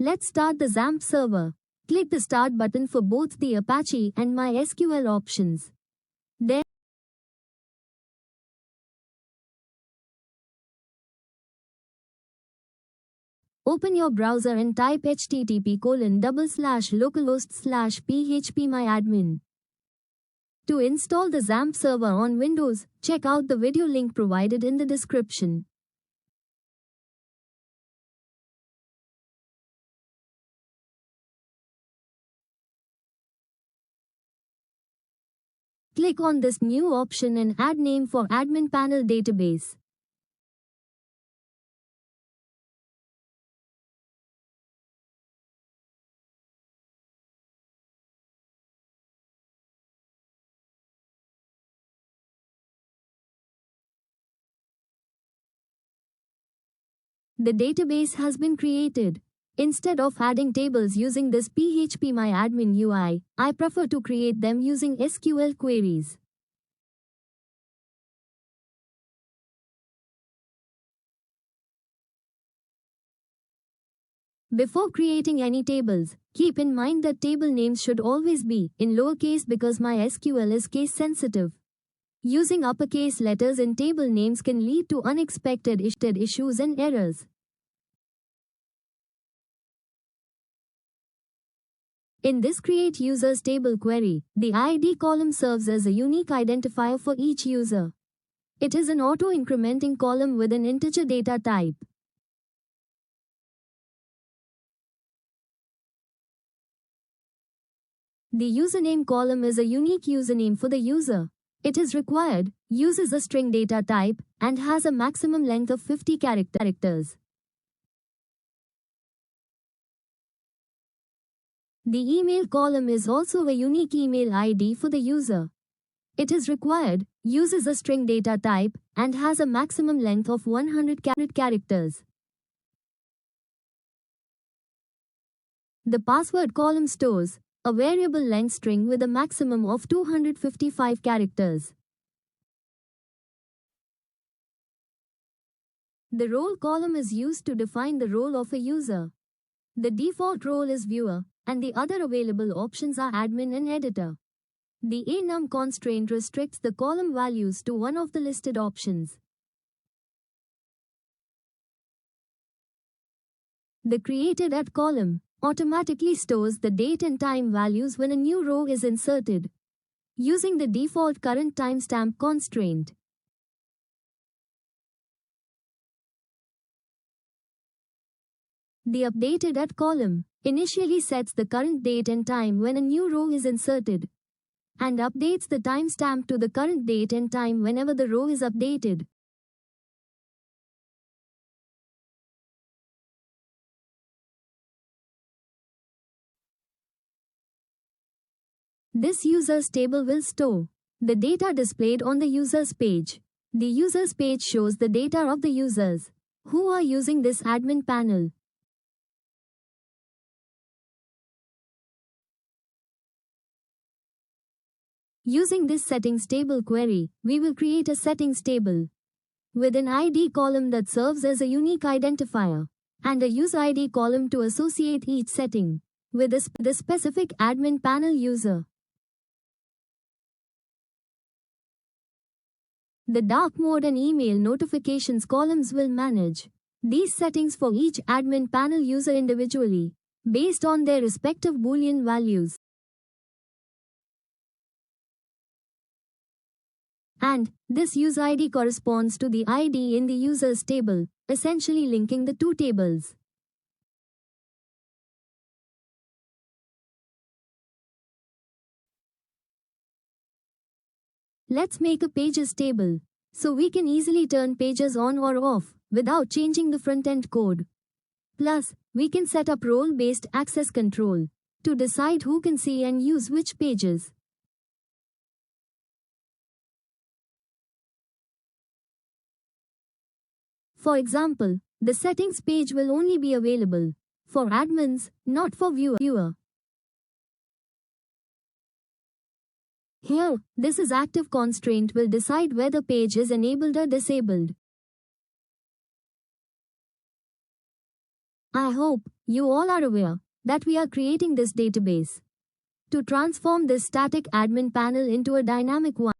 Let's start the XAMPP server. Click the Start button for both the Apache and MySQL options. Then, open your browser and type http://localhost/phpMyAdmin. To install the XAMPP server on Windows, check out the video link provided in the description. Click on this new option and add name for admin panel database. The database has been created. Instead of adding tables using this phpMyAdmin UI, I prefer to create them using SQL queries. Before creating any tables, keep in mind that table names should always be in lowercase because MySQL is case sensitive. Using uppercase letters in table names can lead to unexpected issues and errors. In this Create Users Table query, the ID column serves as a unique identifier for each user. It is an auto-incrementing column with an integer data type. The username column is a unique username for the user. It is required, uses a string data type, and has a maximum length of 50 characters. The email column is also a unique email ID for the user. It is required, uses a string data type, and has a maximum length of 100 characters. The password column stores a variable length string with a maximum of 255 characters. The role column is used to define the role of a user. The default role is viewer, and the other available options are admin and editor. The enum constraint restricts the column values to one of the listed options. The created at column automatically stores the date and time values when a new row is inserted, using the default current timestamp constraint. The updated at column initially sets the current date and time when a new row is inserted, and updates the timestamp to the current date and time whenever the row is updated. This users table will store the data displayed on the users page. The users page shows the data of the users who are using this admin panel. Using this settings table query, we will create a settings table with an ID column that serves as a unique identifier and a use ID column to associate each setting with the specific admin panel user. The dark mode and email notifications columns will manage these settings for each admin panel user individually based on their respective Boolean values. And this use ID corresponds to the ID in the users table, essentially linking the two tables. Let's make a pages table, so we can easily turn pages on or off without changing the front-end code. Plus, we can set up role-based access control to decide who can see and use which pages. For example, the settings page will only be available for admins, not for viewer. Here, this is active constraint will decide whether page is enabled or disabled. I hope you all are aware that we are creating this database to transform this static admin panel into a dynamic one.